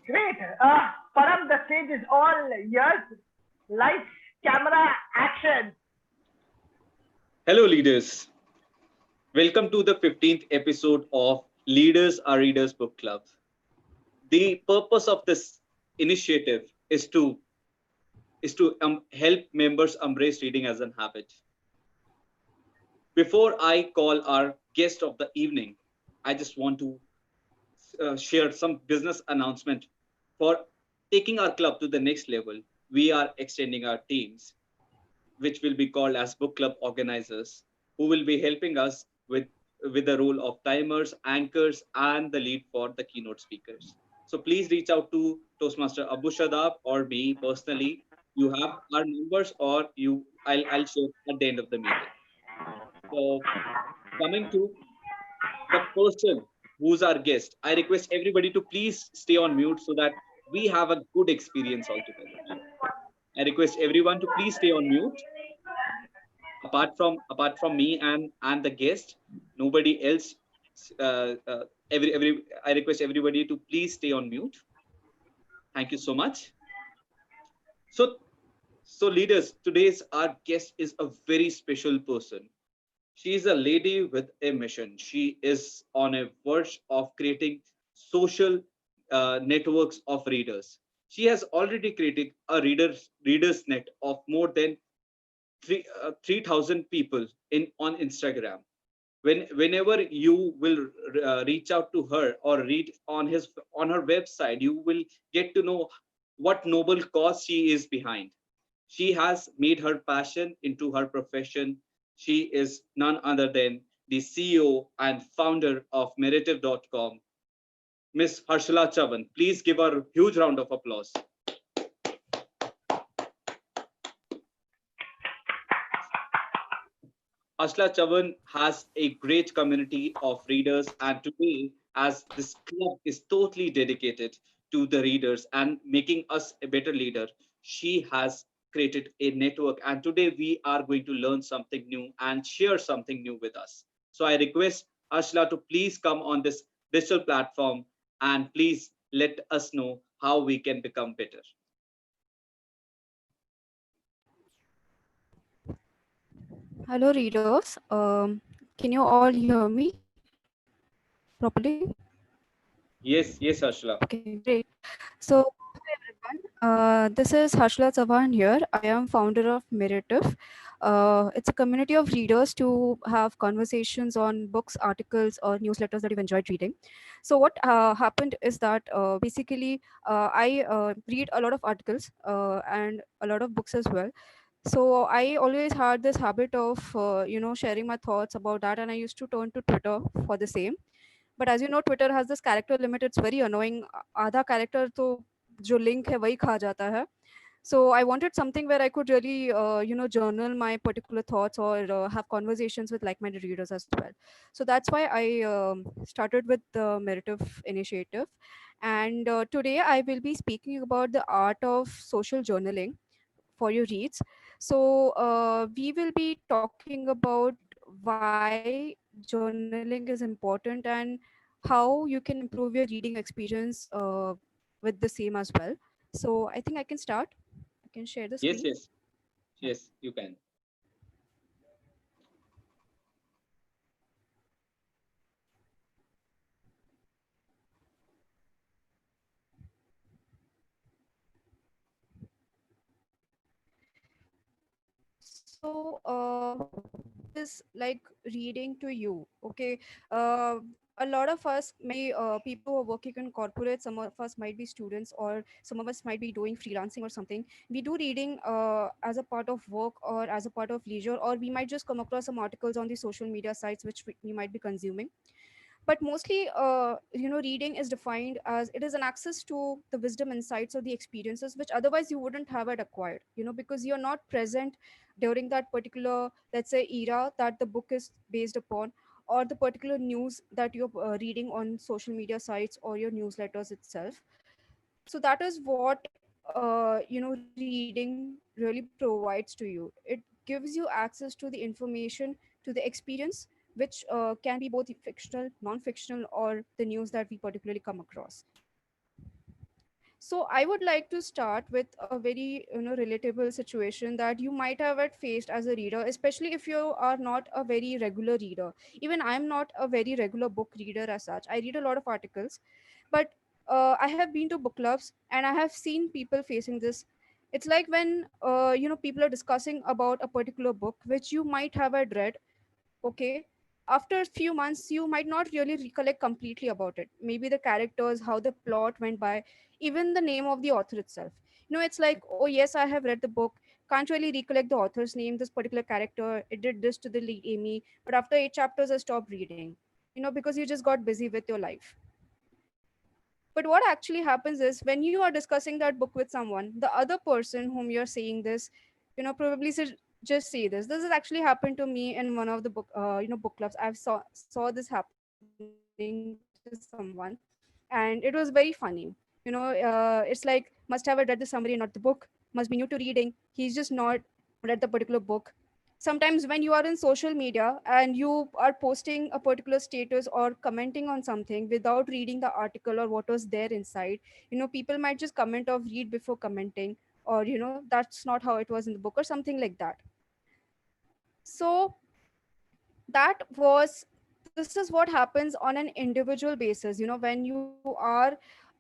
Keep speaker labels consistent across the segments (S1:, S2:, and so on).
S1: Great. Param, the stage is all yours. Lights, camera, action.
S2: Hello, leaders. Welcome to the 15th episode of Leaders Are Readers Book Club. The purpose of this initiative is to help members embrace reading as a habit. Before I call our guest of the evening, I just want to share some business announcement for taking our club to the next level. We are extending our teams, which will be called as book club organizers, who will be helping us with the role of timers, anchors, and the lead for the keynote speakers. So please reach out to Toastmaster Abu Shadab or me personally. You have our numbers, or I'll share at the end of the meeting. So coming to the person who's our guest, I request everybody to please stay on mute so that we have a good experience altogether. I request everyone to please stay on mute. Apart from me and the guest, nobody else. Every I request everybody to please stay on mute. Thank you so much. So so leaders, today's our guest is a very special person. She is a lady with a mission. She is on a verge of creating social networks of readers. She has already created a readers net of more than 3,000 people in on Instagram. Whenever you will reach out to her or read on her website, you will get to know what noble cause she is behind. She has made her passion into her profession. She is none other than the CEO and founder of Merative.com, Miss Harshala Chavan. Please give her a huge round of applause. Ashla Chavan has a great community of readers, and today, as this club is totally dedicated to the readers and making us a better leader, she has created a network. And today, we are going to learn something new and share something new with us. So, I request Ashla to please come on this digital platform and please let us know how we can become better.
S3: Hello, readers. Can you all hear me properly?
S2: Yes, yes, Ashla.
S3: Okay, great. So, hi everyone. This is Harshala Chavan here. I am founder of Merative. It's a community of readers to have conversations on books, articles, or newsletters that you've enjoyed reading. So, what happened is that basically I read a lot of articles and a lot of books as well. So I always had this habit of sharing my thoughts about that, and I used to turn to Twitter for the same. But as you know, Twitter has this character limit. It's very annoying. आधा character तो जो link है वही खा जाता है. So I wanted something where I could really journal my particular thoughts or have conversations with like-minded readers as well. So that's why I started with the Merative initiative, and today I will be speaking about the art of social journaling for your reads. So we will be talking about why journaling is important and how you can improve your reading experience with the same as well. So I think I can start. I can share the screen.
S2: Yes, yes, yes, you can.
S3: So what is like reading to you? Okay. A lot of us maybe people who are working in corporate, some of us might be students, or some of us might be doing freelancing or something. We do reading as a part of work or as a part of leisure, or we might just come across some articles on the social media sites which we might be consuming. But mostly reading is defined as it is an access to the wisdom, insights, or the experiences which otherwise you wouldn't have it acquired, because you're not present during that particular, let's say, era that the book is based upon, or the particular news that you're reading on social media sites or your newsletters itself. So that is what reading really provides to you. It gives you access to the information, to the experience, which can be both fictional, non-fictional, or the news that we particularly come across. So I would like to start with a very relatable situation that you might have had faced as a reader, especially if you are not a very regular reader. Even I'm not a very regular book reader as such. I read a lot of articles, but I have been to book clubs and I have seen people facing this. It's like when people are discussing about a particular book which you might have had read. Okay, after a few months you might not really recollect completely about it, maybe the characters, how the plot went by, even the name of the author itself. It's like, oh yes, I have read the book, can't really recollect the author's name, this particular character, it did this to the lead Amy, but after 8 chapters I stopped reading, because you just got busy with your life. But what actually happens is when you are discussing that book with someone, the other person whom you're saying this, probably just say this. This has actually happened to me in one of the book clubs. I've saw this happening to someone, and it was very funny. It's like must have read the summary, not the book. Must be new to reading. He's just not read the particular book. Sometimes when you are in social media and you are posting a particular status or commenting on something without reading the article or what was there inside, people might just comment of read before commenting, or that's not how it was in the book or something like that. So that was this is what happens on an individual basis, when you are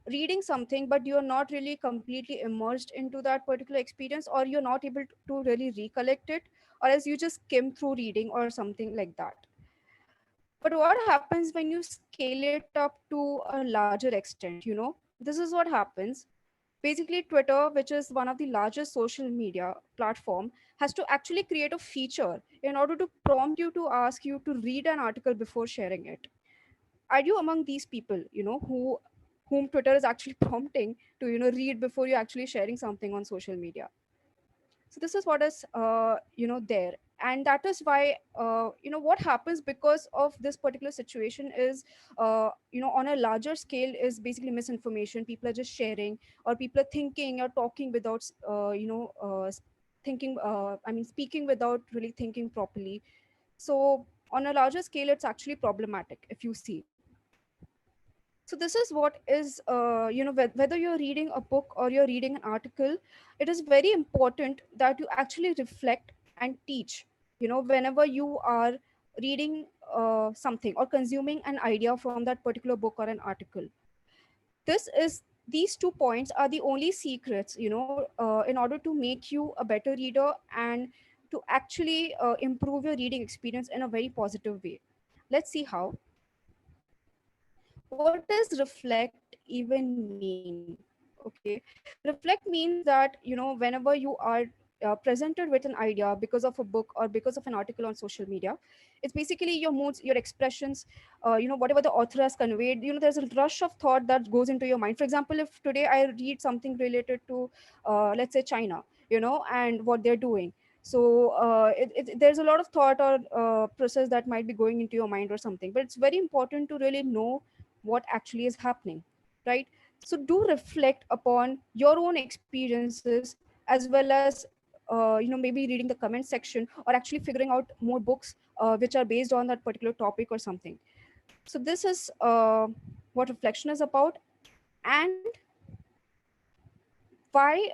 S3: reading something but you're not really completely immersed into that particular experience, or you're not able to really recollect it, or else you just skim through reading or something like that. But what happens when you scale it up to a larger extent? This is what happens. Basically, Twitter, which is one of the largest social media platform, has to actually create a feature in order to prompt you to ask you to read an article before sharing it. Are you among these people, whom Twitter is actually prompting to read before you're actually sharing something on social media? So this is what is there, and that is why what happens because of this particular situation is on a larger scale is basically misinformation. People are just sharing, or people are thinking or talking without thinking, I mean speaking without really thinking properly. So on a larger scale it's actually problematic if you see. So this is what is whether you're reading a book or you're reading an article, it is very important that you actually reflect and teach, whenever you are reading something or consuming an idea from that particular book or an article. These 2 points are the only secrets, in order to make you a better reader and to actually improve your reading experience in a very positive way. Let's see how. What does reflect even mean? Okay, reflect means that whenever you are presented with an idea because of a book or because of an article on social media, it's basically your moods, your expressions, whatever the author has conveyed. There's a rush of thought that goes into your mind. For example, if today I read something related to let's say China, and what they're doing, so there's a lot of thought or process that might be going into your mind or something, but it's very important to really know what actually is happening, right? So do reflect upon your own experiences, as well as maybe reading the comment section, or actually figuring out more books which are based on that particular topic or something. So this is what reflection is about. And why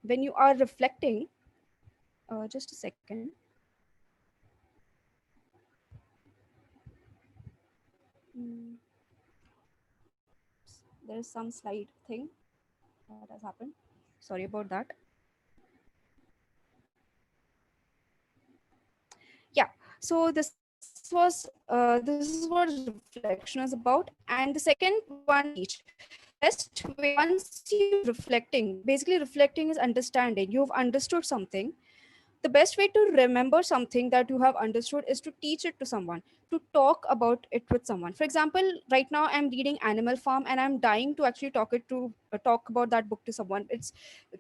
S3: when you are reflecting, just a second. Mm, there is some slide thing that has happened, sorry about that. Yeah, so this is what reflection is about. And the second one is teach. The best way, once you reflecting, basically reflecting is understanding, you've understood something. The best way to remember something that you have understood is to teach it to someone, to talk about it with someone. For example, right now I'm reading Animal Farm and I'm dying to actually talk about that book to someone. It's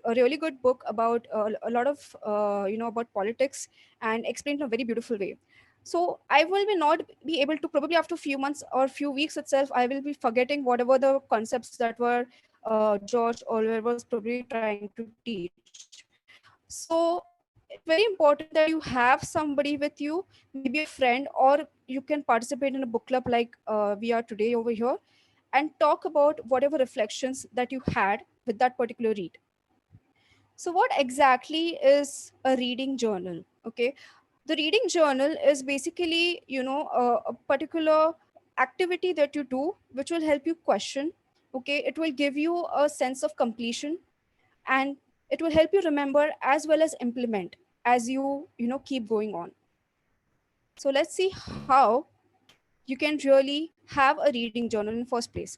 S3: a really good book about a lot of about politics, and explained in a very beautiful way. So I will be not be able to, probably after a few months or few weeks itself, I will be forgetting whatever the concepts that were George Orwell was probably trying to teach. So it's very important that you have somebody with you, maybe a friend, or you can participate in a book club like we are today over here, and talk about whatever reflections that you had with that particular read. So what exactly is a reading journal? Okay, the reading journal is basically, a particular activity that you do which will help you question. Okay, it will give you a sense of completion, and it will help you remember as well as implement as you keep going on. So let's see how you can really have a reading journal in first place.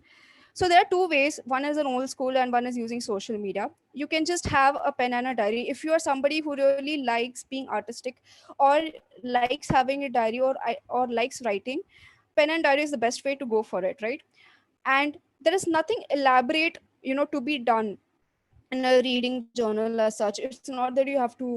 S3: So there are two ways. One is an old school and one is using social media. You can just have a pen and a diary. If you are somebody who really likes being artistic or likes having a diary or likes writing, pen and diary is the best way to go for it, right? And there is nothing elaborate, to be done in a reading journal as such. It's not that you have to,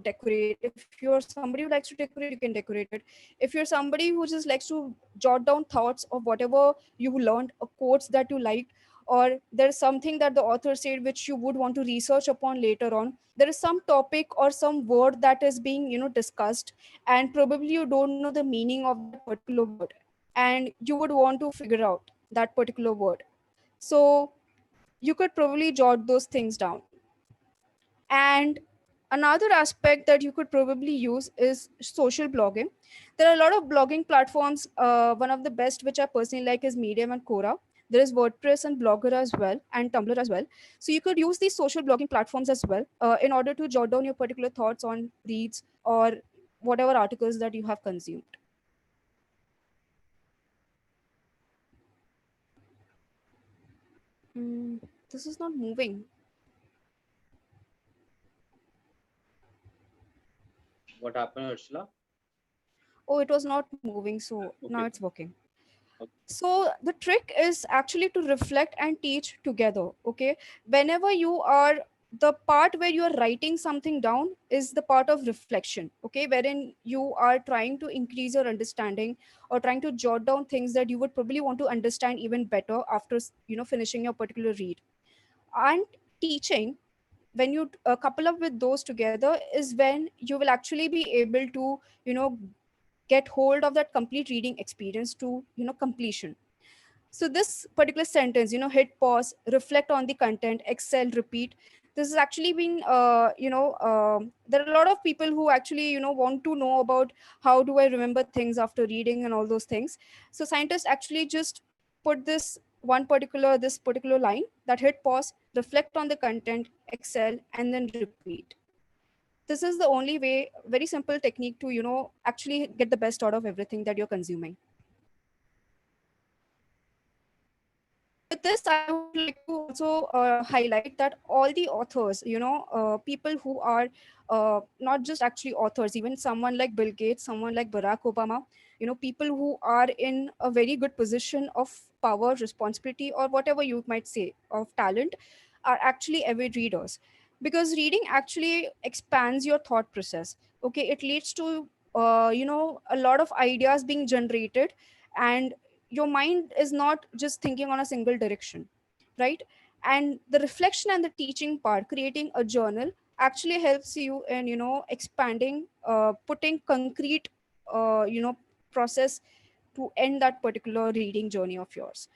S3: decorate it. If you're somebody who likes to decorate, you can decorate it. If you're somebody who just likes to jot down thoughts of whatever you learned, or quotes that you liked, or there's something that the author said which you would want to research upon later on, there is some topic or some word that is being, discussed, and probably you don't know the meaning of that particular word, and you would want to figure out that particular word. So you could probably jot those things down. And another aspect that you could probably use is social blogging. There are a lot of blogging platforms. One of the best which I personally like is Medium and Quora. There is WordPress and Blogger as well, and Tumblr as well. So you could use these social blogging platforms as well, in order to jot down your particular thoughts on reads or whatever articles that you have consumed. This is not moving.
S2: What happened, Harshala?
S3: Oh, it was not moving, so now
S2: Okay.
S3: it's working.
S2: Okay.
S3: So the trick is actually to reflect and teach together. Okay, whenever you are, the part where you are writing something down is the part of reflection. Okay, wherein you are trying to increase your understanding or trying to jot down things that you would probably want to understand even better after finishing your particular read. And teaching, when you couple up with those together, is when you will actually be able to get hold of that complete reading experience to completion. So this particular sentence, hit pause, reflect on the content, excel, repeat. This has actually been, there are a lot of people who actually, want to know about how do I remember things after reading and all those things. So scientists actually just put this particular line, that hit pause, reflect on the content, excel, and then repeat. This is the only way, very simple technique to, actually get the best out of everything that you're consuming. With this, I would like to also highlight that all the authors, people who are not just actually authors, even someone like Bill Gates, someone like Barack Obama, people who are in a very good position of power, responsibility, or whatever you might say, of talent, are actually avid readers, because reading actually expands your thought process. Okay, it leads to a lot of ideas being generated, and your mind is not just thinking on a single direction, right? And the reflection and the teaching part, creating a journal, actually helps you in expanding, putting concrete process to end that particular reading journey of yours.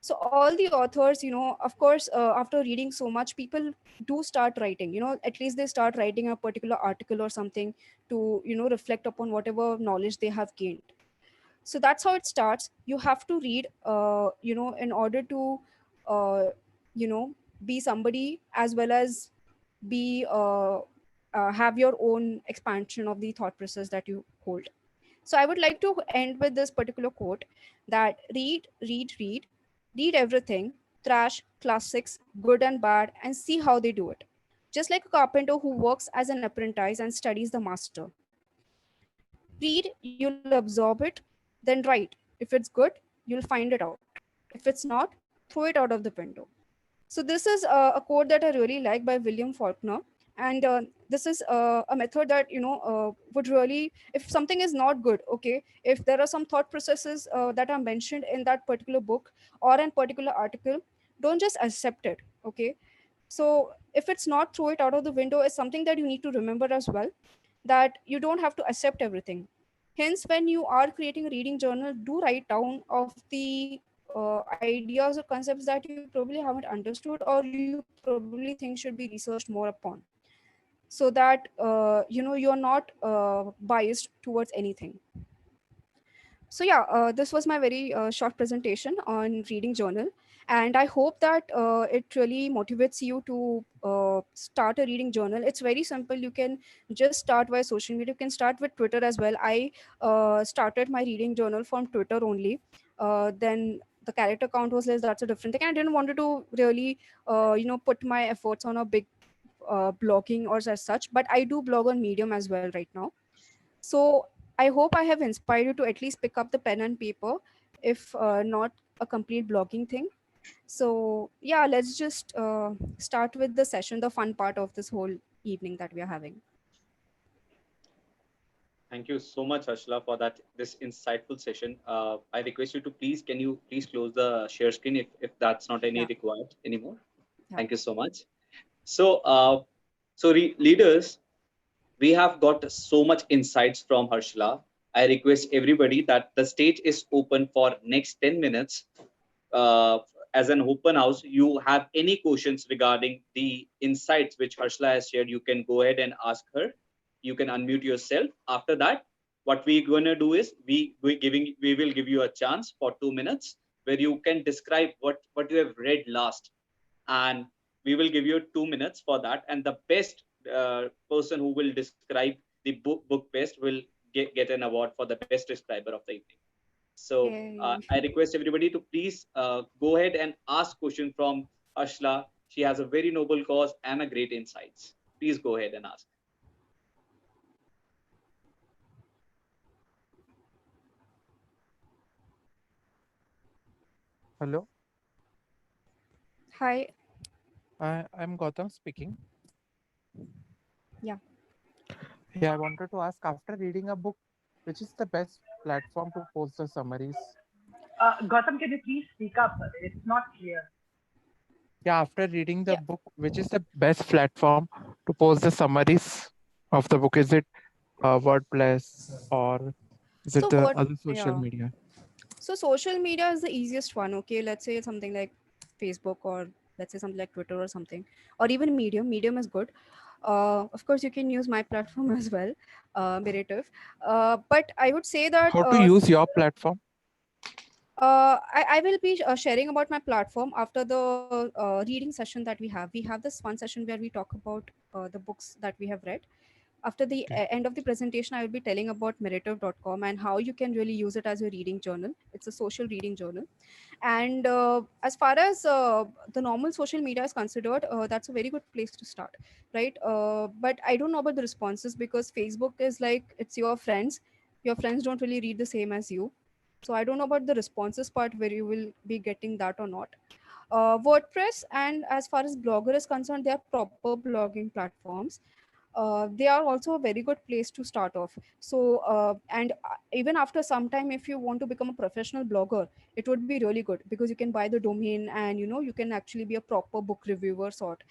S3: So all the authors, of course, after reading so much, people do start writing, at least they start writing a particular article or something to reflect upon whatever knowledge they have gained. So that's how it starts. You have to read, in order to uh, you know be somebody, as well as be have your own expansion of the thought process that you hold. So I would like to end with this particular quote, that read everything, trash, classics, good and bad, and see how they do it. Just like a carpenter who works as an apprentice and studies the master. Read, you'll absorb it, then write. If it's good, you'll find it out. If it's not, throw it out of the window. So this is a quote that I really like by William Faulkner, and this is a method that would really, if something is not good, okay, if there are some thought processes that are mentioned in that particular book or in particular article, don't just accept it. Okay, so if it's not, throw it out of the window is something that you need to remember as well, that you don't have to accept everything. Hence, when you are creating a reading journal, do write down of the ideas or concepts that you probably haven't understood or you probably think should be researched more upon, so that you're not biased towards anything. So yeah, this was my very short presentation on reading journal, and I hope that it really motivates you to start a reading journal. It's very simple. You can just start via social media. You can start with Twitter as well. I started my reading journal from Twitter only. Then the character count was less. That's a different thing. I didn't want to really put my efforts on a big blogging or as such, but I do blog on Medium as well right now. So I hope I have inspired you to at least pick up the pen and paper, if not a complete blogging thing. So yeah, let's just start with the session, the fun part of this whole evening that we are having.
S2: Thank you so much, Harshala, for this insightful session. I request you to can you please close the share screen if that's not any
S3: Yeah.
S2: required anymore.
S3: Yeah.
S2: Thank you so much. So, leaders, we have got so much insights from Harshala. I request everybody that the stage is open for next 10 minutes. As an open house, you have any questions regarding the insights which Harshala has shared, you can go ahead and ask her. You can unmute yourself. After that, what we're going to do is we will give you a chance for 2 minutes where you can describe what you have read last, and we will give you 2 minutes for that, and the best person who will describe the book best will get an award for the best describer of the evening. So
S3: Yay.
S2: I request everybody to please go ahead and ask question from Ashla. She has a very noble cause and a great insights. Please go ahead and ask.
S4: Hello,
S3: Hi.
S4: I'm Gautam speaking.
S3: Yeah.
S4: Yeah, I wanted to ask, after reading a book, which is the best platform to post the summaries?
S1: Gautam, can you please speak up? It's not clear.
S4: Yeah, after reading the
S3: Yeah.
S4: book, which is the best platform to post the summaries of the book? Is it WordPress or is it
S3: So
S4: the
S3: what?
S4: other social
S3: Yeah.
S4: media?
S3: So social media is the easiest one. Okay, let's say something like Facebook, or let's say something like Twitter or something, or even Medium. Medium is good. Of course, you can use my platform as well, Merative. But I would say that
S4: How to use your platform?
S3: I will be sharing about my platform after the reading session that we have. We have this one session where we talk about the books that we have read. After the
S4: Okay.
S3: end of the presentation, I will be telling about Merative.com and how you can really use it as a reading journal. It's a social reading journal. And as far as the normal social media is considered, that's a very good place to start, right? But I don't know about the responses, because Facebook is like, it's your friends. Your friends don't really read the same as you. So I don't know about the responses part, where you will be getting that or not. WordPress, and as far as Blogger is concerned, they are proper blogging platforms. They are also a very good place to start off. So and even after some time, if you want to become a professional blogger, it would be really good, because you can buy the domain, and you can actually be a proper book reviewer sort.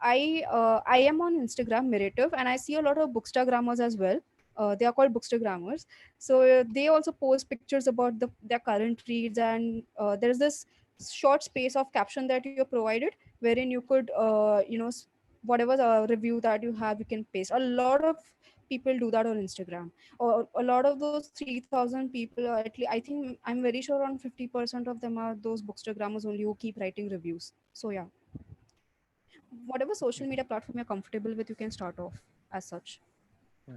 S3: I am on Instagram, Merative, and I see a lot of bookstagrammers as well. They are called bookstagrammers. So they also post pictures about their current reads, and there's this short space of caption that you're provided, wherein you could whatever the review that you have, you can paste. A lot of people do that on Instagram, or a lot of those 3,000 people, or at least I think, I'm very sure on 50% of them are those bookstagrammers only who keep writing reviews. So yeah, whatever social media platform you're comfortable with, you can start off as such.
S4: Yeah.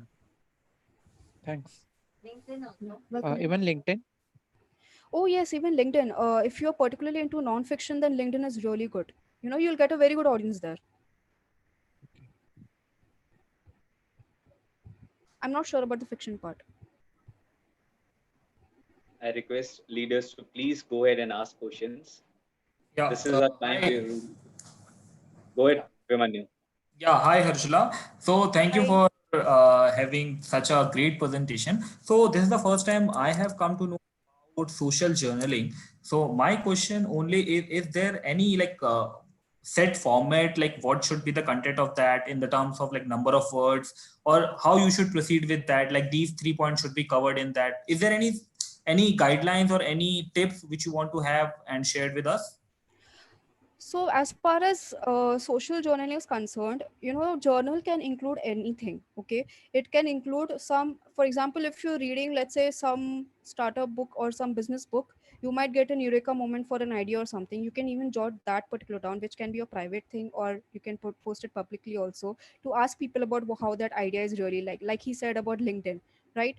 S4: Thanks.
S3: Yeah, welcome.
S4: Even LinkedIn?
S3: Oh yes, even LinkedIn. If you're particularly into non-fiction, then LinkedIn is really good. You'll get a very good audience there.
S4: Okay.
S3: I'm not sure about the fiction part.
S2: I request leaders to please go ahead and ask questions.
S5: Yeah,
S2: This is a time
S5: hi.
S2: where go ahead, Vimanyu.
S5: Yeah, hi Harshala. So thank you
S3: Hi.
S5: for having such a great presentation. So this is the first time I have come to know about social journaling. So my question only is there any like set format, like what should be the content of that in the terms of like number of words, or how you should proceed with that? Like these 3 points should be covered in that. Is there any any guidelines or any tips which you want to have and shared with us?
S3: So as far as social journaling is concerned, journal can include anything. Okay, it can include some, for example, if you're reading, let's say, some startup book or some business book, you might get an eureka moment for an idea or something. You can even jot that particular down, which can be a private thing, or you can post it publicly also, to ask people about how that idea is really like he said about LinkedIn, right?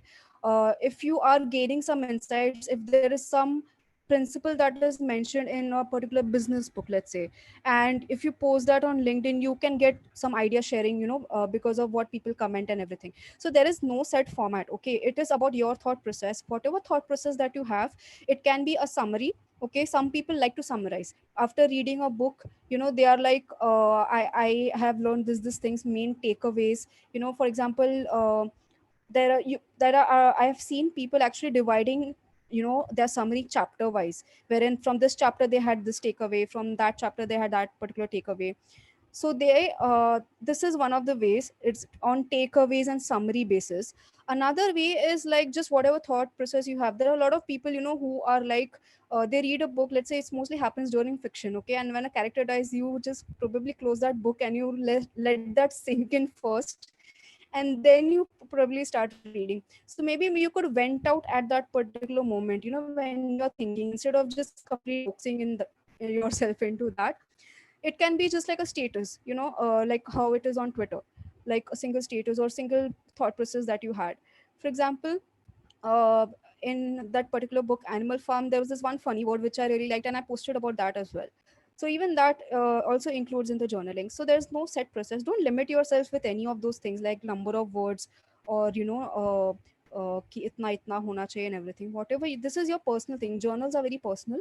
S3: If you are gaining some insights, if there is some principle that is mentioned in a particular business book, let's say, and if you post that on LinkedIn, you can get some idea sharing, because of what people comment and everything. So there is no set format. Okay, it is about your thought process, whatever thought process that you have. It can be a summary. Okay, some people like to summarize after reading a book. They are like, I have learned this things, main takeaways. For example, there are I have seen people actually dividing their summary chapter wise, wherein from this chapter they had this takeaway, from that chapter they had that particular takeaway. So this is one of the ways. It's on takeaways and summary basis. Another way is like just whatever thought process you have. There are a lot of people who are like, they read a book, let's say, it mostly happens during fiction. Okay, and when a character dies, you just probably close that book and you let that sink in first, and then you probably start reading. So maybe you could vent out at that particular moment, when you're thinking, instead of just completely boxing in yourself into that. It can be just like a status, like how it is on Twitter, like a single status or single thought process that you had. For example, in that particular book Animal Farm, there was this one funny word which I really liked, and I posted about that as well. So even that also includes in the journaling. So there's no set process. Don't limit yourself with any of those things like number of words, or कि इतना होना चाहिए and everything. Whatever this is your personal thing. Journals are very personal,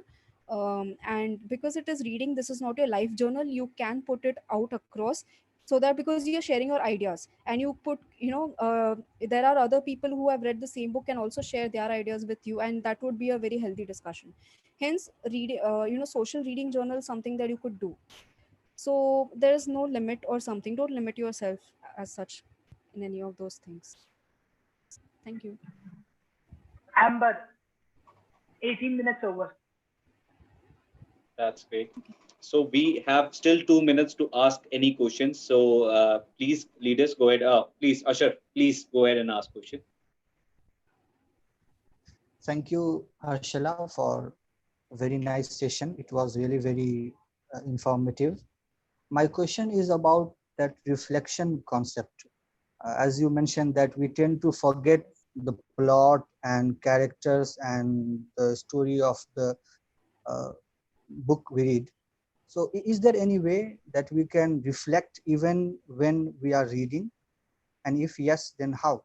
S3: and because it is reading, this is not your life journal. You can put it out across, so that because you're sharing your ideas, and you put, there are other people who have read the same book and also share their ideas with you, and that would be a very healthy discussion. Hence, social reading journal is something that you could do. So there is no limit or something. Don't limit yourself as such in any of those things. Thank you.
S1: Amber, 18 minutes over.
S2: That's great. So we have still 2 minutes to ask any questions. So please, leaders, go ahead. Please, Ashar, please go ahead and ask question.
S6: Thank you, Harshala, for a very nice session. It was really very informative. My question is about that reflection concept. As you mentioned that we tend to forget the plot and characters and the story of the uh, book we read. So is there any way that we can reflect even when we are reading? And if yes, then how?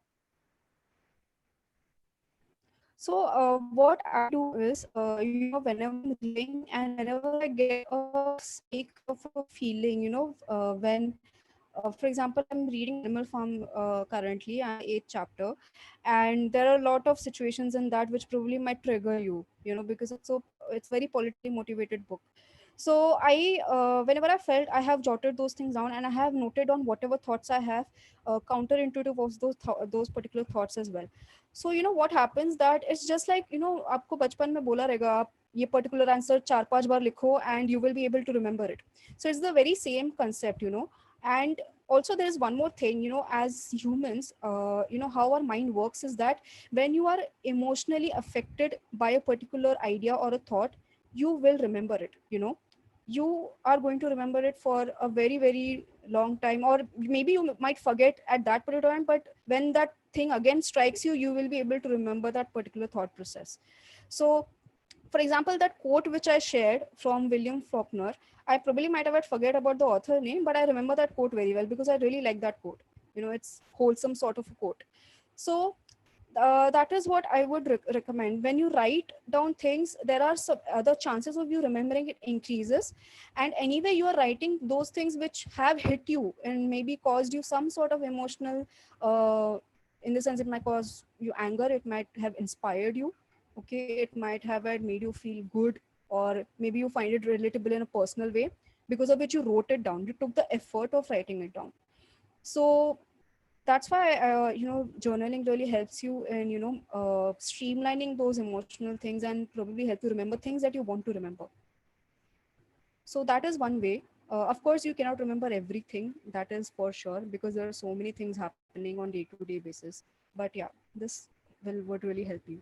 S3: So what I do is, whenever I'm reading and whenever I get a spike of a feeling, when, for example, I'm reading Animal Farm currently. I'm 8th chapter, and there are a lot of situations in that which probably might trigger you, because it's very politically motivated book. So whenever I felt, I have jotted those things down, and I have noted on whatever thoughts I have, counterintuitive of those particular thoughts as well. So what happens that it's just like, आपको बचपन में बोला रहेगा आप ये particular answer 4-5 बार लिखो and you will be able to remember it. So it's the very same concept, and also there is one more thing, as humans, how our mind works is that when you are emotionally affected by a particular idea or a thought, you will remember it. You are going to remember it for a very, very long time, or maybe you might forget at that particular time, but when that thing again strikes you, you will be able to remember that particular thought process. So for example, that quote which I shared from William Faulkner, I probably might have forget about the author name, but I remember that quote very well because I really like that quote. It's wholesome sort of a quote. So that is what I would recommend. When you write down things, there are some other chances of you remembering it increases. And anyway, you are writing those things which have hit you and maybe caused you some sort of emotional, in the sense it might cause you anger, it might have inspired you. Okay, it might have made you feel good, or maybe you find it relatable in a personal way, because of which you wrote it down. You took the effort of writing it down. So that's why journaling really helps you in streamlining those emotional things and probably help you remember things that you want to remember. So that is one way. Of course you cannot remember everything, that is for sure, because there are so many things happening on day-to-day basis. But yeah, this would really help you.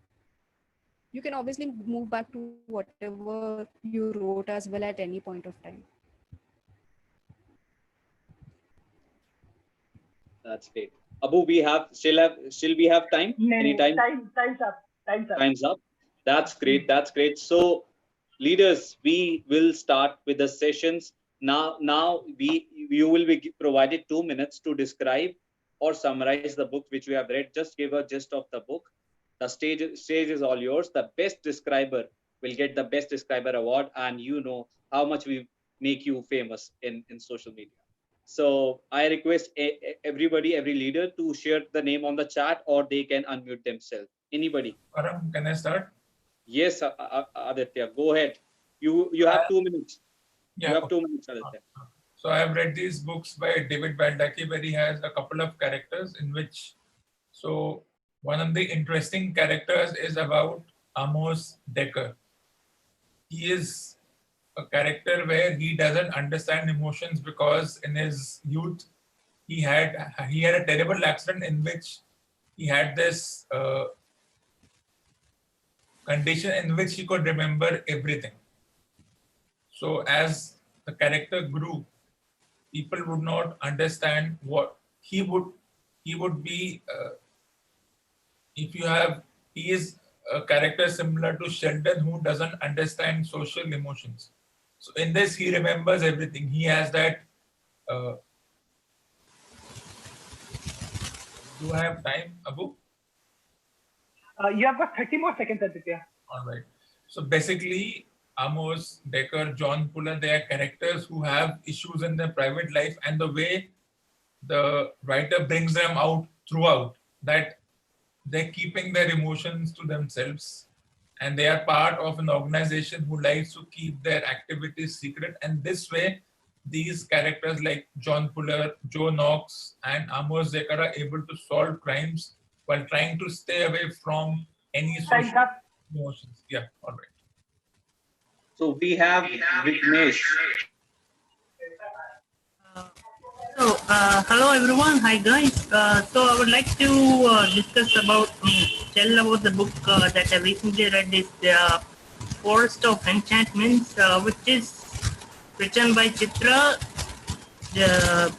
S3: You can obviously move back to whatever you wrote as well at any point of time.
S2: That's great. Abu, still we have time? Any time?
S1: Time's up.
S2: Time's up. That's great. That's great. So, leaders, we will start with the sessions. Now you will be provided 2 minutes to describe or summarize the book which we have read. Just give a gist of the book. The stage is all yours. The best describer will get the best describer award, and you know how much we make you famous in social media. So I request everybody, every leader, to share the name on the chat, or they can unmute themselves. Anybody?
S7: Param, can I start?
S2: Yes, Aditya, go ahead. You have 2 minutes.
S7: Yeah,
S2: you have 2 minutes, Aditya.
S7: So I have read these books by David Baldacci, where he has a couple of characters in which, so one of the interesting characters is about Amos Decker. He is a character where he doesn't understand emotions because in his youth he had a terrible accident in which he had this condition in which he could remember everything. So as the character grew, people would not understand what he would be. He is a character similar to Sheldon, who doesn't understand social emotions. So in this, he remembers everything. He has that. Do I have time, Abu?
S1: You have got 30 more seconds, Aditya.
S7: All right. So basically, Amos, Decker, John Puller, they are characters who have issues in their private life, and the way the writer brings them out throughout, that they're keeping their emotions to themselves, and they are part of an organization who likes to keep their activities secret. And this way, these characters like John Puller, Joe Knox, and Amos Decker are able to solve crimes while trying to stay away from any social emotions. Yeah, all right.
S2: So we have Vignesh.
S8: Hello everyone. Hi guys. So I would like to tell about the book that I recently read. Is the Forest of Enchantments, which is written by Chitra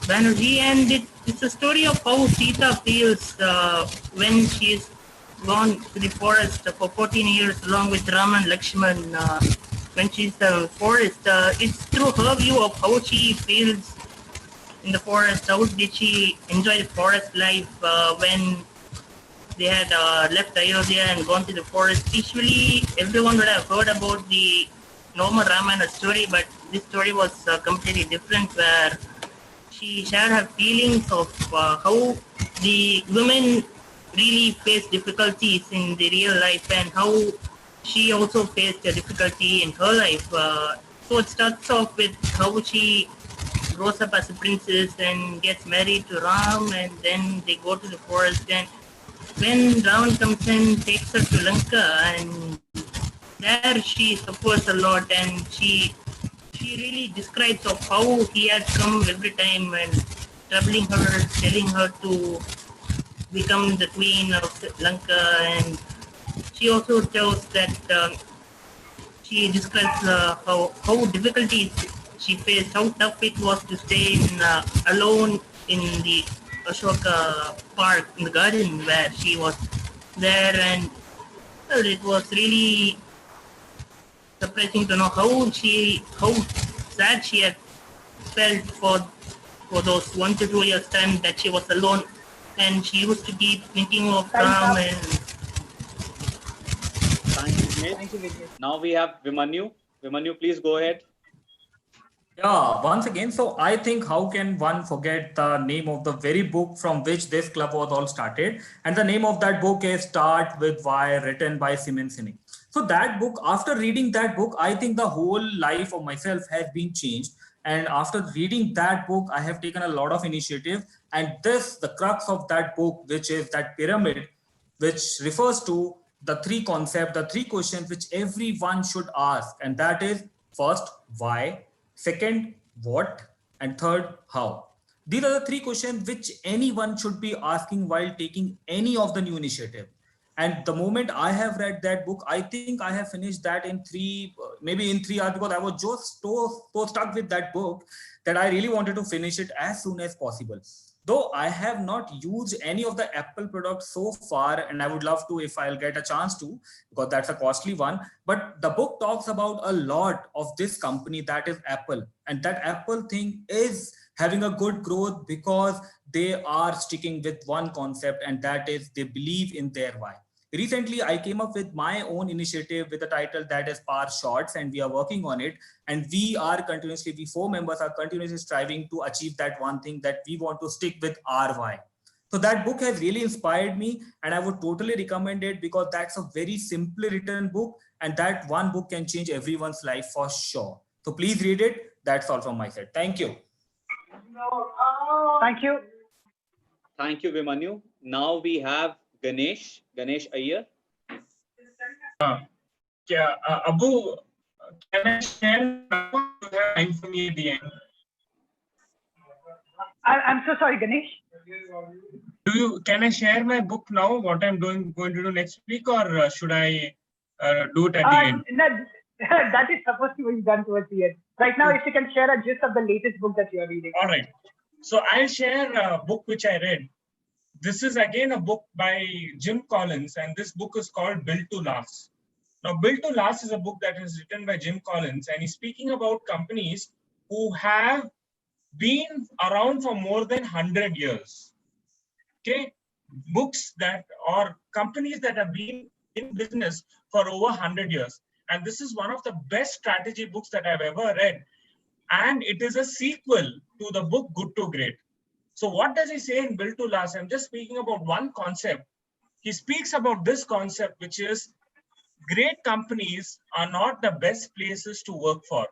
S8: Banerjee, and it's a story of how Sita feels when she is gone to the forest for 14 years along with Ram and Lakshman. When she's in the forest, it's through her view of how she feels in the forest. How did she enjoy the forest life when they had left Ayodhya and gone to the forest? Usually, everyone would have heard about the normal Ramayana story, but this story was completely different, where she shared her feelings of how the women really face difficulties in the real life, and how she also faced a difficulty in her life. So it starts off with how she grows up as a princess and gets married to Ram, and then they go to the forest, and when Ravan comes in, takes her to Lanka, and there she suffers a lot, and she really describes of how he had come every time and troubling her, telling her to become the queen of Lanka. And she also tells that she describes how difficulties she faced, how tough it was to stay alone in the Ashoka Park, in the garden where she was there. And well, it was really surprising to know how sad she had felt for those 1 to 2 years time that she was alone, and she used to keep thinking of Ram. And
S2: Thank you, Vignesh. Now we have Vimanyu. Vimanyu, please go ahead.
S5: Yeah, once again, so I think how can one forget the name of the very book from which this club was all started? And the name of that book is Start With Why, written by Simon Sinek. So that book, after reading that book, I think the whole life of myself has been changed. And after reading that book, I have taken a lot of initiative. And this, the crux of that book, which is that pyramid, which refers to the three concepts, the three questions which everyone should ask. And that is first, why, second, what, and third, how. These are the three questions which anyone should be asking while taking any of the new initiative. And the moment I have read that book, I think I have finished that in maybe in 3 hours, because I was just so stuck with that book that I really wanted to finish it as soon as possible. Though I have not used any of the Apple products so far, and I would love to if I'll get a chance to, because that's a costly one. But the book talks about a lot of this company, that is Apple. And that Apple thing is having a good growth because they are sticking with one concept, and that is they believe in their why. Recently, I came up with my own initiative with a title that is Par Shorts, and we are working on it. And we 4 members are continuously striving to achieve that one thing, that we want to stick with our why. So that book has really inspired me, and I would totally recommend it, because that's a very simply written book, and that one book can change everyone's life for sure. So please read it. That's all from my side. Thank you.
S1: Thank you.
S2: Thank you, Vimanyu. Now we have Ganesh Iyer.
S9: Abu, can I share time for me at the end?
S1: I'm so sorry, Ganesh.
S9: Can I share my book now? What I'm going to do next week, or should I do it at the end?
S1: No, that is supposed to be done towards the end. Right now, if you can share a gist of the latest book that you are reading.
S9: All right. So I'll share a book which I read. This is again a book by Jim Collins, and this book is called Built to Last. Now, Built to Last is a book that is written by Jim Collins, and he's speaking about companies who have been around for more than 100 years. Okay, books that or companies that have been in business for over 100 years. And this is one of the best strategy books that I've ever read. And it is a sequel to the book Good to Great. So what does he say in Built to Last? I'm just speaking about one concept. He speaks about this concept, which is great companies are not the best places to work for.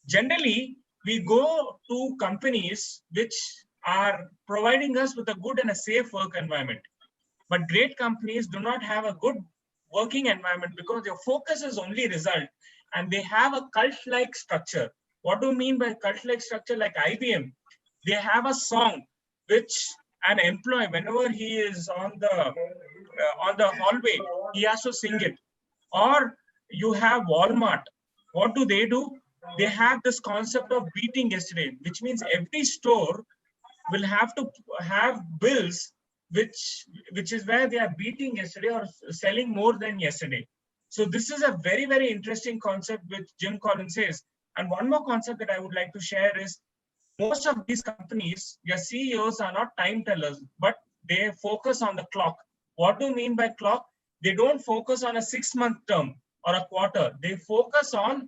S9: Generally, we go to companies which are providing us with a good and a safe work environment. But great companies do not have a good working environment because their focus is only result, and they have a cult-like structure. What do you mean by cult-like structure? Like IBM, they have a song which an employee, whenever he is on the hallway, he has to sing it. Or you have Walmart. What do? They have this concept of beating yesterday, which means every store will have to have bills which is where they are beating yesterday or selling more than yesterday. So this is a very, very interesting concept which Jim Collins says. And one more concept that I would like to share is most of these companies, their CEOs are not time tellers, but they focus on the clock. What do you mean by clock? They don't focus on a 6-month term or a quarter. They focus on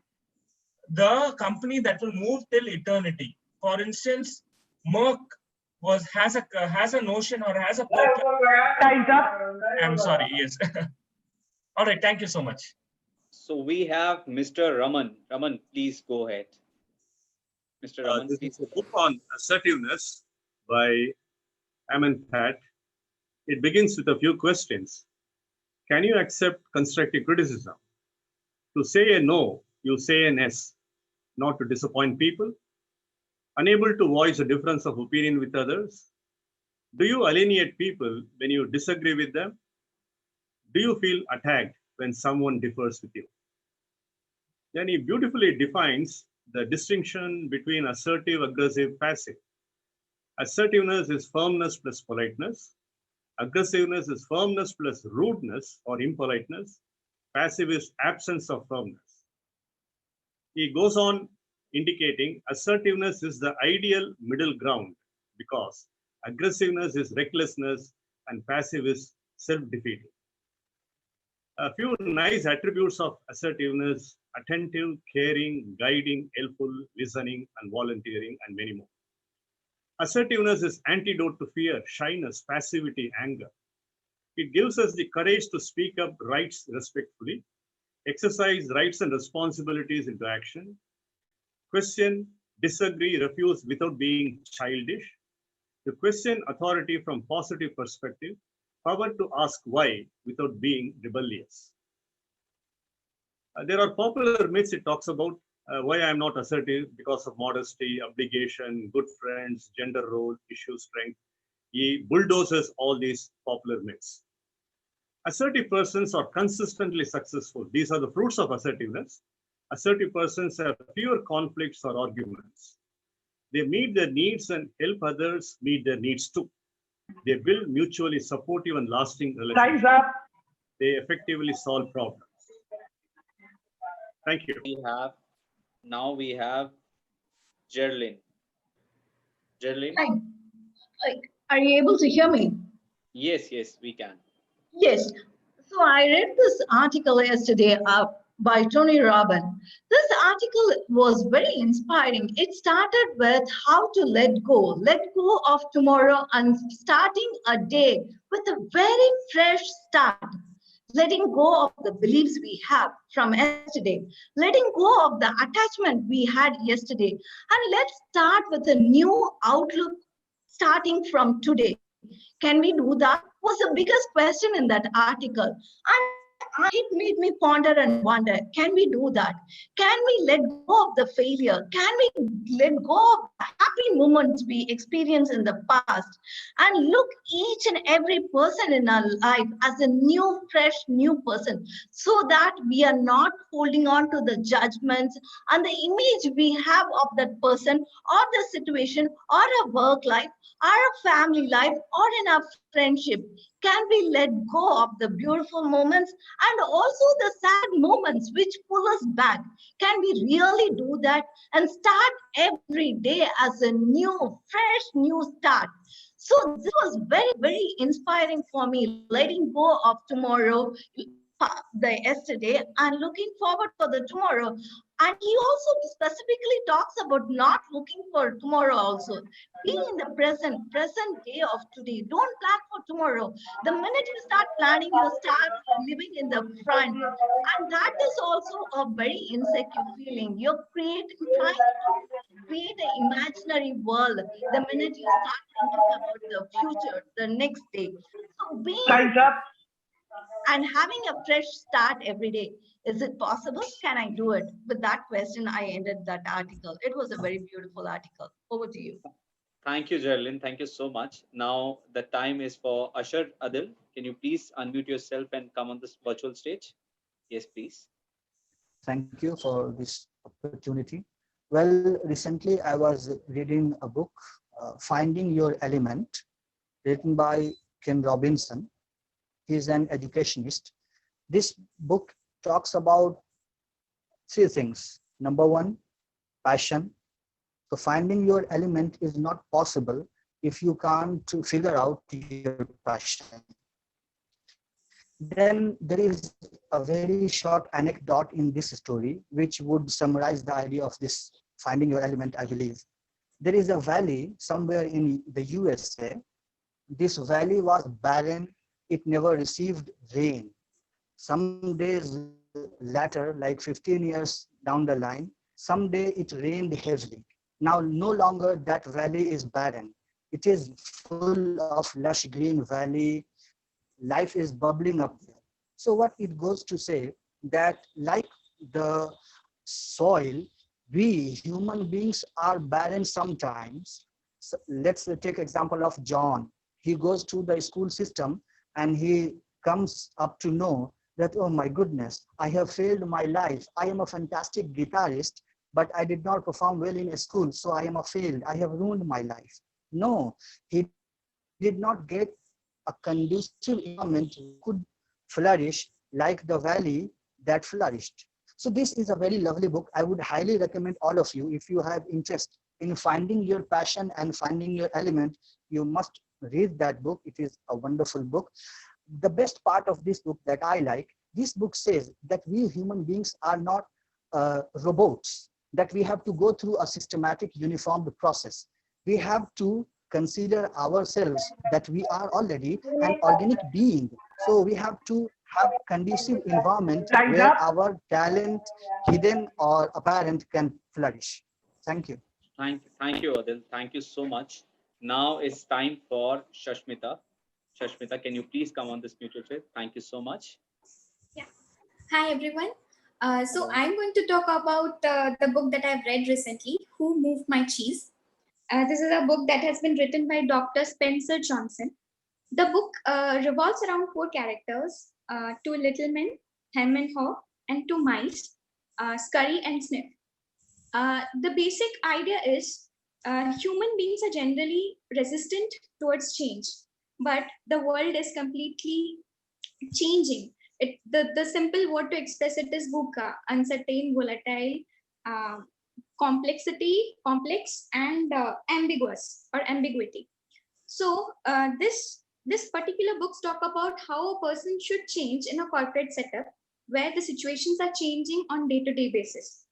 S9: the company that will move till eternity. For instance, Merck has a notion or has a purpose.
S1: Time's up.
S9: I'm sorry, yes. All right, thank you so much.
S2: So we have Mr. Raman. Raman, please go ahead. Mr. Raman,
S10: this
S2: please.
S10: is a book on assertiveness by Aman Pat. It begins with a few questions. Can you accept constructive criticism? To say a no, you say an yes, not to disappoint people. Unable to voice a difference of opinion with others? Do you alienate people when you disagree with them? Do you feel attacked when someone differs with you? Then he beautifully defines the distinction between assertive, aggressive, passive. Assertiveness is firmness plus politeness. Aggressiveness is firmness plus rudeness or impoliteness. Passive is absence of firmness. He goes on indicating assertiveness is the ideal middle ground because aggressiveness is recklessness and passive is self-defeating. A few nice attributes of assertiveness: attentive, caring, guiding, helpful, listening, and volunteering, and many more. Assertiveness is antidote to fear, shyness, passivity, anger. It gives us the courage to speak up rights respectfully, exercise rights and responsibilities into action, question, disagree, refuse without being childish, to question authority from positive perspective, power to ask why without being rebellious. There are popular myths it talks about why I am not assertive because of modesty, obligation, good friends, gender role, issue strength. He bulldozes all these popular myths. Assertive persons are consistently successful. These are the fruits of assertiveness. Assertive persons have fewer conflicts or arguments. They meet their needs and help others meet their needs too. They build mutually supportive and lasting relationships.
S1: Time's up.
S10: They effectively solve problems. Thank you.
S2: Now we have Gerlin. Gerlin?
S11: Hi. Are you able to hear me?
S2: Yes, we can.
S11: Yes. So I read this article yesterday by Tony Robbins. This article was very inspiring. It started with how to let go of tomorrow and starting a day with a very fresh start. Letting go of the beliefs we have from yesterday, letting go of the attachment we had yesterday, and let's start with a new outlook starting from today. Can we do that? Was the biggest question in that article. And it made me ponder and wonder, can we do that? Can we let go of the failure? Can we let go of the happy moments we experienced in the past and look each and every person in our life as a new, fresh, new person so that we are not holding on to the judgments and the image we have of that person or the situation or a work life or a family life or in our friendship? Can we let go of the beautiful moments and also the sad moments which pull us back? Can we really do that and start every day as a new, fresh, new start? So this was very, very inspiring for me, letting go of tomorrow, the yesterday, and looking forward for the tomorrow. And he also specifically talks about not looking for tomorrow also. Be in the present day of today. Don't plan for tomorrow. The minute you start planning, you start living in the front. And that is also a very insecure feeling. You're trying to create an imaginary world the minute you start thinking about the future, the next day. So
S1: Time's up.
S11: and having a fresh start every day. Is it possible? Can I do it? With that question, I ended that article. It was a very beautiful article. Over to you.
S2: Thank you, Gerlin. Thank you so much. Now the time is for Ashar Adil. Can you please unmute yourself and come on this virtual stage? Yes, please.
S6: Thank you for this opportunity. Well, recently I was reading a book, Finding Your Element, written by Ken Robinson. He's an educationist. This book talks about three things. Number one, passion. So finding your element is not possible if you can't figure out your passion. Then there is a very short anecdote in this story, which would summarize the idea of this finding your element, I believe. There is a valley somewhere in the USA. This valley was barren. It never received rain. Some days later, like 15 years down the line, someday it rained heavily. Now, no longer that valley is barren. It is full of lush green valley. Life is bubbling up there. So what it goes to say that like the soil, we human beings are barren sometimes. So let's take example of John. He goes to the school system and he comes up to know that, oh my goodness, I have failed my life. I am a fantastic guitarist, but I did not perform well in a school, so I am a failed. I have ruined my life. No, he did not get a conducive environment could flourish like the valley that flourished. So this is a very lovely book. I would highly recommend all of you, if you have interest in finding your passion and finding your element, you must read that book. It is a wonderful book. The best part of this book that I like, this book says that we human beings are not robots, that we have to go through a systematic, uniformed process. We have to consider ourselves that we are already an organic being. So we have to have conducive environment where our talent, hidden or apparent, can flourish. Thank you.
S2: Thank you, Adil. Thank you so much. Now it's time for Shashmita. Shashmita, can you please come on this mutual trip? Thank you so much.
S12: Yeah. Hi, everyone. So
S2: Hello.
S12: I'm going to talk about the book that I've read recently, Who Moved My Cheese? This is a book that has been written by Dr. Spencer Johnson. The book revolves around four characters, two little men, Hem and Haw, and two mice, Scurry and Sniff. The basic idea is human beings are generally resistant towards change, but the world is completely changing. The simple word to express it is VUCA, uncertain, volatile, uh, complex, and ambiguous or ambiguity. So this particular books talk about how a person should change in a corporate setup where the situations are changing on day-to-day basis.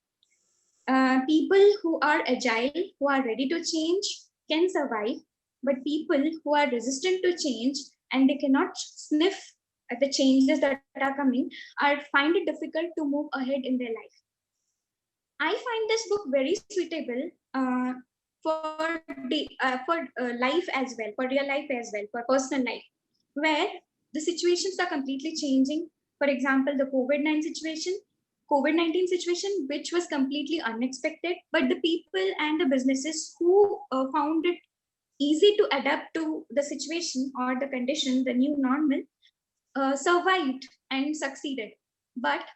S12: People who are agile, who are ready to change, can survive, but people who are resistant to change and they cannot sniff at the changes that are coming are find it difficult to move ahead in their life. I find this book very suitable for life as well, for real life as well, for personal life, where the situations are completely changing. For example, the COVID-19 situation, which was completely unexpected, but the people and the businesses who found it easy to adapt to the situation or the condition, the new normal, survived and succeeded. But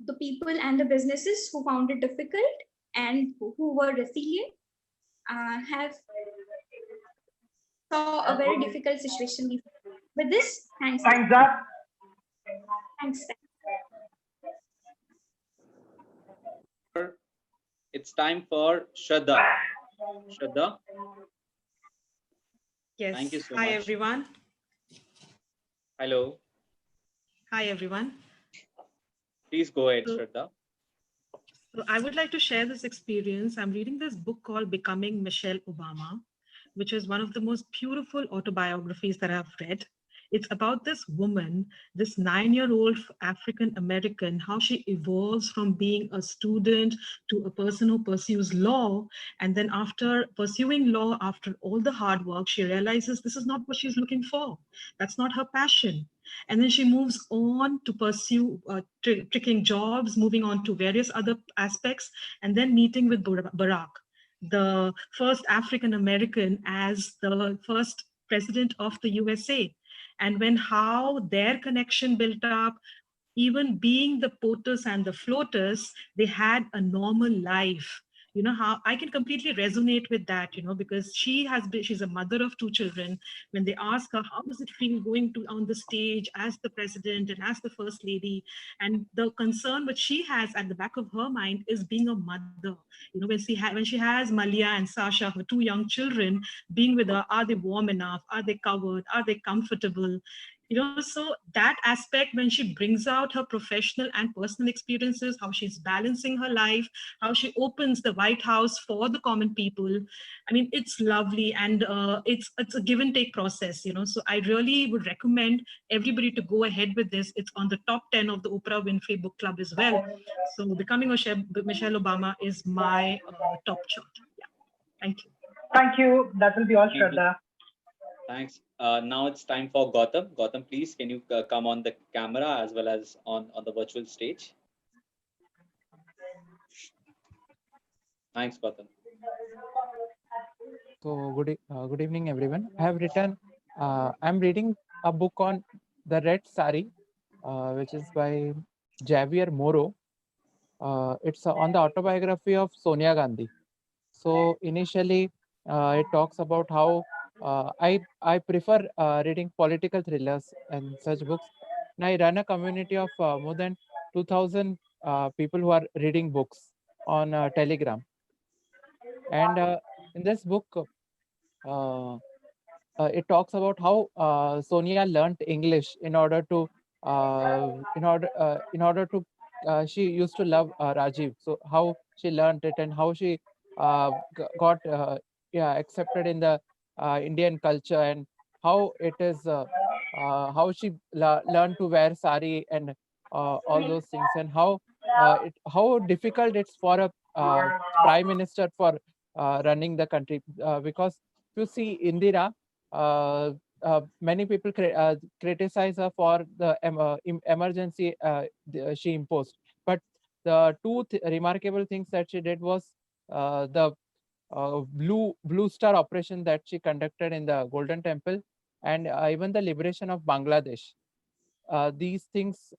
S12: the people and the businesses who found it difficult and who were resilient have saw a very difficult situation before. With this, thanks.
S1: Time's up.
S12: Thanks.
S2: It's time for Shraddha. Shraddha.
S13: Yes.
S2: Thank you so
S13: Hi,
S2: much.
S13: everyone.
S2: Hello.
S13: Hi, everyone.
S2: Please go ahead, Shraddha.
S13: So I would like to share this experience. I'm reading this book called Becoming Michelle Obama, which is one of the most beautiful autobiographies that I've read. It's about this woman, this 9-year-old African American, how she evolves from being a student to a person who pursues law. And then after pursuing law, after all the hard work, she realizes this is not what she's looking for. That's not her passion. And then she moves on to pursue tricking jobs, moving on to various other aspects, and then meeting with Barack, the first African American as the first president of the USA. And when how their connection built up, even being the POTUS and the FLOTUS, they had a normal life. You know, how I can completely resonate with that, you know, because she's a mother of 2 children. When they ask her, how does it feel going to on the stage as the president and as the first lady? And the concern which she has at the back of her mind is being a mother. You know, when she has Malia and Sasha, her 2 young children, being with her, are they warm enough? Are they covered? Are they comfortable? You know, so that aspect, when she brings out her professional and personal experiences, how she's balancing her life, how she opens the White House for the common people, I mean, it's lovely. And it's a give and take process, you know. So I really would recommend everybody to go ahead with this. It's on the top 10 of the Oprah Winfrey Book Club as well. So Becoming Michelle Obama is my top shot. Yeah. Thank you.
S1: Thank you. That will be all, Shraddha.
S2: Thanks. Now it's time for Gautam. Gautam, please, can you come on the camera as well as on the virtual stage? Thanks, Gautam.
S4: So good evening, everyone. I have written. I'm reading a book on the Red Sari, which is by Javier Moro. It's on the autobiography of Sonia Gandhi. So initially, it talks about how I prefer reading political thrillers and such books. And I run a community of more than 2,000 people who are reading books on Telegram. And in this book, it talks about how Sonia learnt English in order to she used to love Rajiv. So how she learnt it and how she got accepted in the Indian culture, and how it is how she learned to wear sari and all those things, and how difficult it's for a prime minister for running the country, because you see Indira, many people criticize her for the emergency she imposed. But the two remarkable things that she did was the Blue Star operation that she conducted in the Golden Temple, and even the liberation of Bangladesh. These things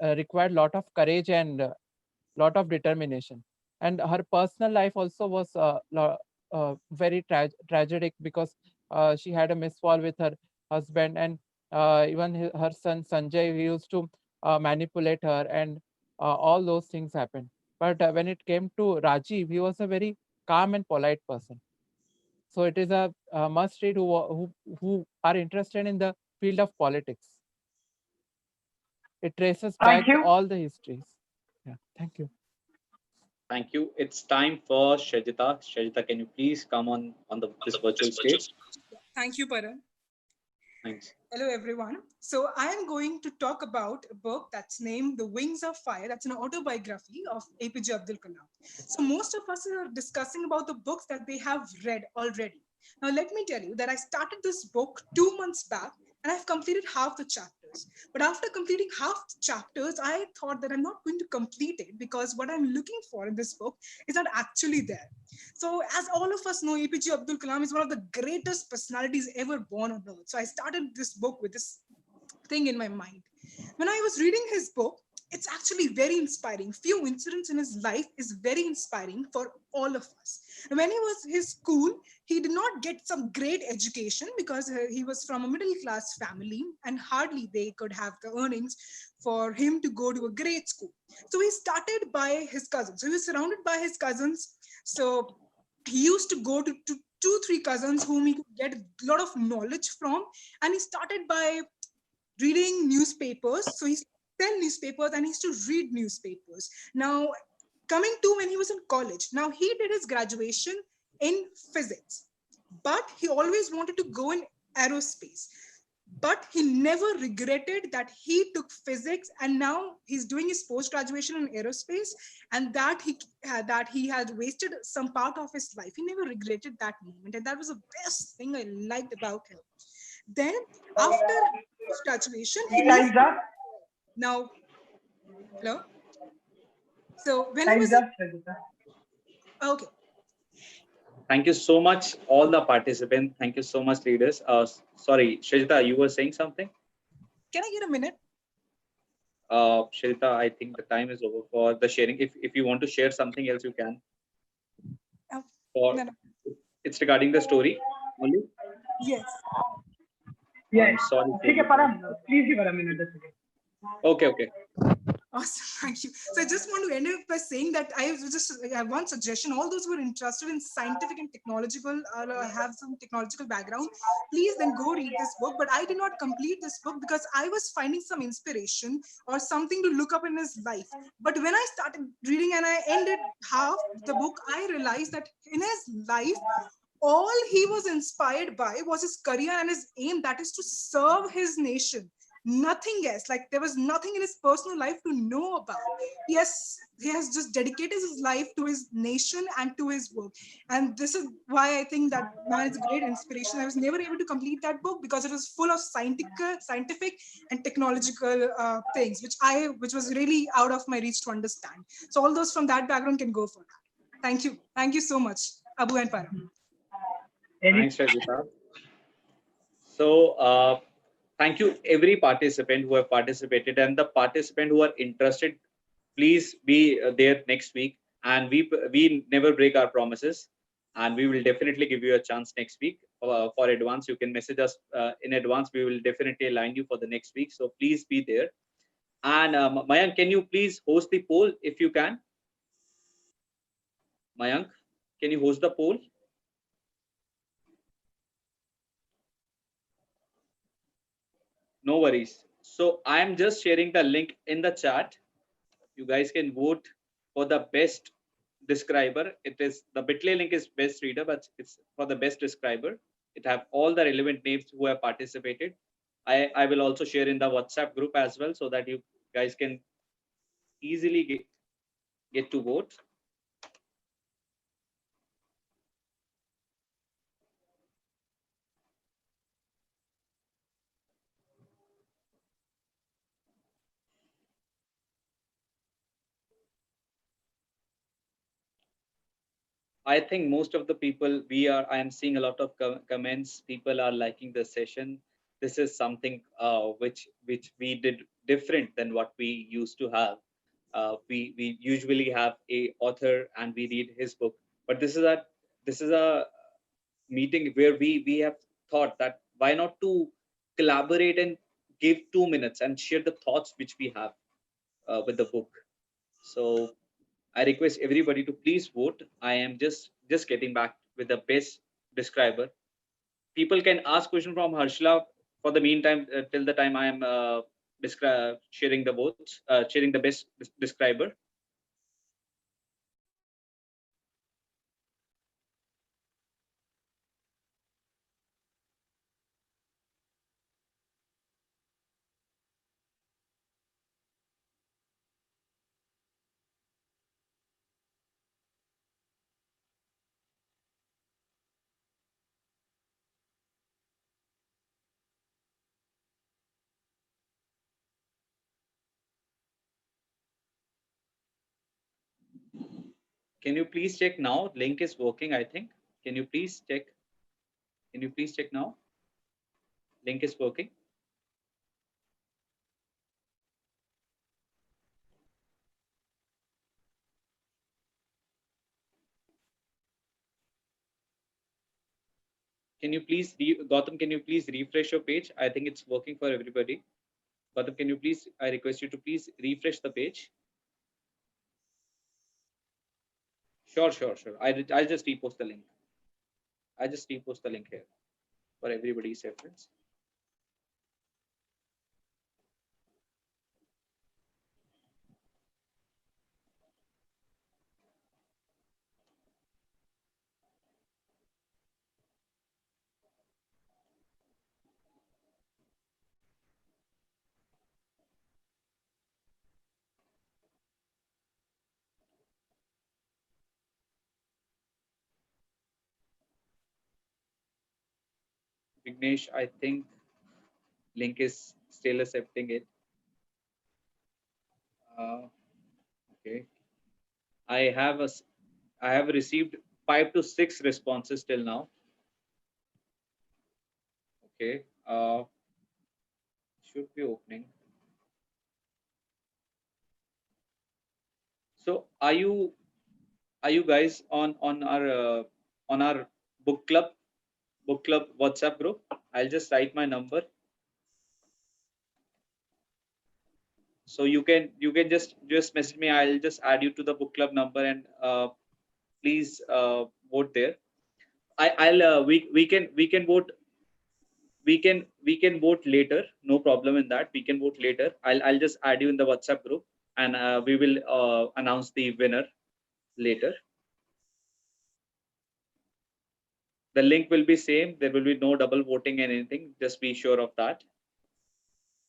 S4: required lot of courage and lot of determination. And her personal life also was very tragic, because she had a misfall with her husband, and even her son Sanjay, he used to manipulate her, and all those things happened. But when it came to Rajiv, he was a very calm and polite person. So it is a must read who are interested in the field of politics. It traces back
S1: Thank you.
S4: all the histories. Yeah, thank you.
S2: Thank you. It's time for Shajita. Shajita, can you please come on this virtual stage?
S14: Thank you, Paran.
S2: Thanks.
S14: Hello, everyone. So I am going to talk about a book that's named The Wings of Fire. That's an autobiography of APJ Abdul Kalam. So most of us are discussing about the books that they have read already. Now, let me tell you that I started this book 2 months back, and I've completed half the chapters. But after completing half the chapters, I thought that I'm not going to complete it, because what I'm looking for in this book is not actually there. So as all of us know, APJ Abdul Kalam is one of the greatest personalities ever born on earth. So I started this book with this thing in my mind. When I was reading his book, it's actually very inspiring. Few incidents in his life is very inspiring for all of us. And when he was in his school, he did not get some great education, because he was from a middle class family, and hardly they could have the earnings for him to go to a great school. So he started by his cousins. So he was surrounded by his cousins. So he used to go to 2-3 cousins whom he could get a lot of knowledge from. And he started by reading newspapers. So he sell newspapers, and he used to read newspapers. Now, coming to when he was in college, now he did his graduation in physics, but he always wanted to go in aerospace. But he never regretted that he took physics, and now he's doing his post-graduation in aerospace, and that he had wasted some part of his life. He never regretted that moment, and that was the best thing I liked about him. Then after post-graduation, he moved.
S1: Time's up.
S14: Now, hello. So when he
S1: Time's
S14: was
S1: up, Shajita.
S14: okay.
S2: Thank you so much, all the participants. Thank you so much, leaders. Sorry, Shajita, you were saying something?
S14: Can I get a minute?
S2: Shajita, I think the time is over for the sharing. If you want to share something else, you can.
S14: No.
S2: It's regarding the story only?
S14: Yes.
S1: Yeah.
S2: I'm sorry.
S1: Okay, Param, please give her a minute.
S2: Okay.
S14: Awesome, thank you. So I just want to end it by saying that I have one suggestion. All those who are interested in scientific and technological, have some technological background, please then go read this book. But I did not complete this book because I was finding some inspiration or something to look up in his life. But when I started reading and I ended half the book, I realized that in his life, all he was inspired by was his career and his aim, that is to serve his nation. Nothing else. Like there was nothing in his personal life to know about. He has just dedicated his life to his nation and to his work. And this is why I think that man is a great inspiration. I was never able to complete that book because it was full of scientific and technological things, which was really out of my reach to understand. So all those from that background can go for that. Thank you. Thank you so much, Abu and Param.
S2: Thanks, Rajita. So, thank you every participant who have participated, and the participant who are interested, please be there next week. And we never break our promises, and we will definitely give you a chance next week. For advance, you can message us in advance. We will definitely align you for the next week. So please be there. And Mayank, can you please host the poll if you can? Mayank, can you host the poll? No worries. So I am just sharing the link in the chat. You guys can vote for the best describer. It is the Bitly link is best reader, but it's for the best describer. It have all the relevant names who have participated. I will also share in the WhatsApp group as well, so that you guys can easily get to vote. I think most of the people I am seeing a lot of comments. People are liking the session. This is something which we did different than what we used to have. We usually have a author and we read his book, but this is a meeting where we have thought that why not to collaborate and give 2 minutes and share the thoughts which we have with the book. So I request everybody to please vote. I am just getting back with the best describer. People can ask question from Harshala for the meantime till the time I am sharing the votes, sharing the best describer. Can you please check now? Link is working, I think. Can you please check? Can you please check now? Link is working. Can you please, Gautam, can you please refresh your page? I think it's working for everybody. Gautam, can you please, I request you to please refresh the page. Sure. I'll just repost the link. I just repost the link here for everybody's reference. Vignesh, I think link is still accepting it. Okay. I have received 5 to 6 responses till now. Okay. Should be opening. So are you guys on our book club WhatsApp group? I'll just write my number. So you can just message me. I'll just add you to the book club number and please vote there. We can vote. We can vote later. No problem in that. We can vote later. I'll just add you in the WhatsApp group and we will announce the winner later. The link will be same. There will be no double voting and anything. Just be sure of that.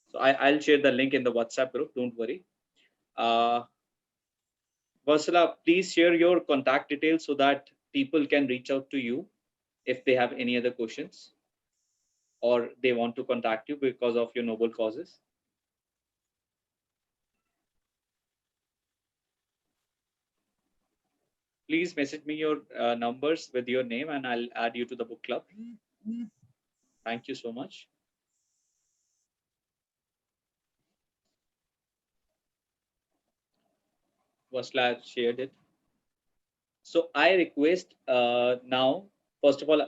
S2: So I'll share the link in the WhatsApp group. Don't worry. Varsala, please share your contact details so that people can reach out to you if they have any other questions or they want to contact you because of your noble causes. Please message me your numbers with your name and I'll add you to the book club. Thank you so much. Varsala shared it. So I request now, first of all,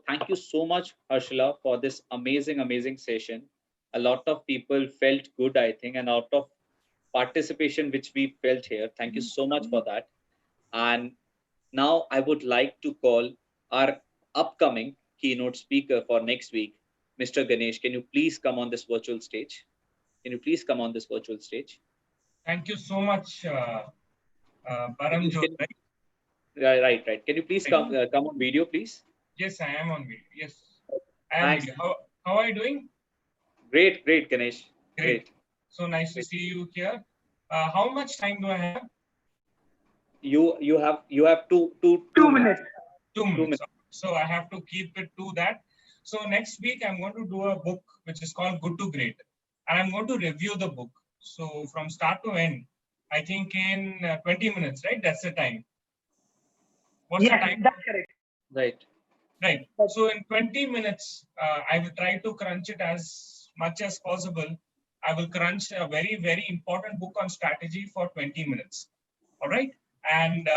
S2: thank you so much, Harshala, for this amazing session. A lot of people felt good, I think, and a lot of participation which we felt here. Thank you so much for that. And now I would like to call our upcoming keynote speaker for next week, Mr. Ganesh. Can you please come on this virtual stage? Can you please come on this virtual stage?
S9: Thank you so much, Paramjot.
S2: Right. Can you please come on video, please?
S9: Yes, I am on video. Yes, I am video. How are you doing?
S2: Great, Ganesh. Great.
S9: So nice to see you here. How much time do I have?
S2: You have two minutes.
S9: 2 minutes. So I have to keep it to that. So next week I'm going to do a book which is called Good to Great, and I'm going to review the book. So from start to end, I think in 20 minutes, right? That's the time. What's the
S1: Yes,
S9: time?
S1: that's correct.
S2: Right.
S9: Right. So in 20 minutes, I will try to crunch it as much as possible. I will crunch a very, very important book on strategy for 20 minutes. All right. And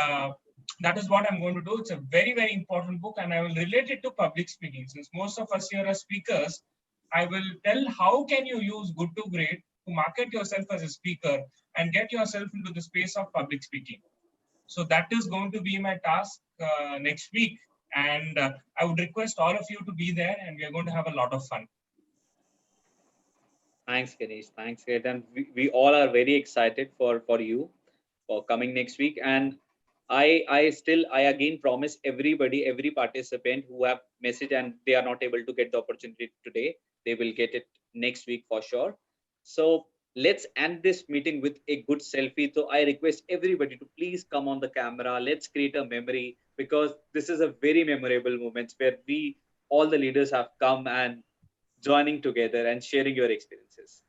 S9: that is what I'm going to do. It's a very, very important book, and I will relate it to public speaking. Since most of us here are speakers, I will tell how can you use Good to Great to market yourself as a speaker and get yourself into the space of public speaking. So that is going to be my task next week. And I would request all of you to be there, and we are going to have a lot of fun.
S2: Thanks, Ganesh. Thanks, Ganesh. And we all are very excited for you for coming next week. And I again promise everybody, every participant who have messaged and they are not able to get the opportunity today, they will get it next week for sure. So let's end this meeting with a good selfie. So I request everybody to please come on the camera. Let's create a memory, because this is a very memorable moment where all the leaders have come and joining together and sharing your experiences.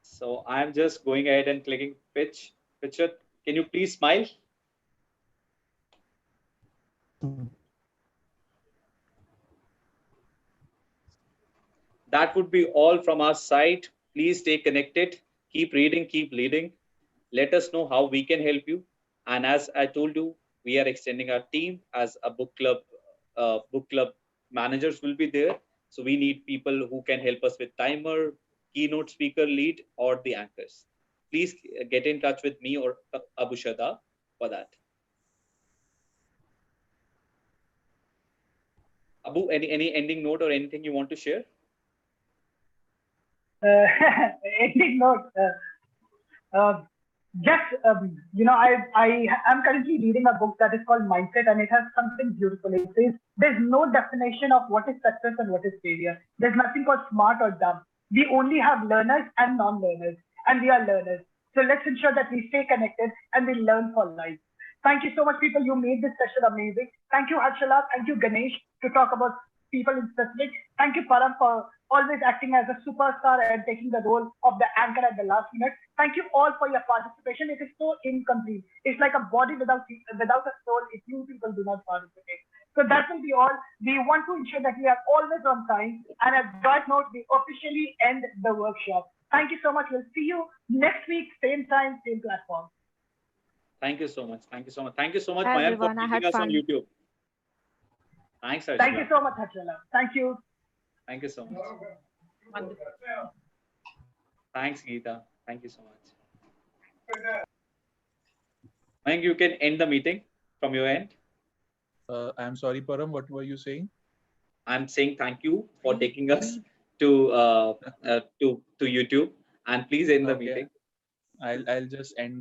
S2: So I'm just going ahead and clicking picture. Can you please smile? That would be all from our side. Please stay connected. Keep reading, keep leading. Let us know how we can help you. And as I told you, we are extending our team as a book club. Book club managers will be there. So we need people who can help us with timer, keynote speaker lead, or the anchors. Please get in touch with me or Abu Shada for that. Abu, any ending note or anything you want to share?
S1: Ending note. I am currently reading a book that is called Mindset, and it has something beautiful. It says there's no definition of what is success and what is failure. There's nothing called smart or dumb. We only have learners and non-learners, and we are learners. So let's ensure that we stay connected and we learn for life. Thank you so much, people. You made this session amazing. Thank you, Harshala. Thank you, Ganesh, to talk about people in specific. Thank you, Param, for always acting as a superstar and taking the role of the anchor at the last minute. Thank you all for your participation. It is so incomplete. It's like a body without a soul if you people do not participate. So that will be all. We want to ensure that we are always on time. And at that note, we officially end the workshop. Thank you so much. We'll see you next week, same time, same platform.
S2: Thank you so much. Thank you so much. Thank you so much,
S3: Hi,
S2: Mayam, for
S3: everyone. I
S2: meeting
S3: had
S2: us on
S3: fun.
S2: YouTube. Thanks, Harshala.
S1: Thank you so much, Harshala. Thank you.
S2: Thank you so much. Thanks, Geeta. Thank you so much. Mayank, you can end the meeting from your end.
S15: I'm sorry, Param, what were you saying?
S2: I'm saying thank you for taking us to YouTube, and please end the meeting.
S15: I'll just end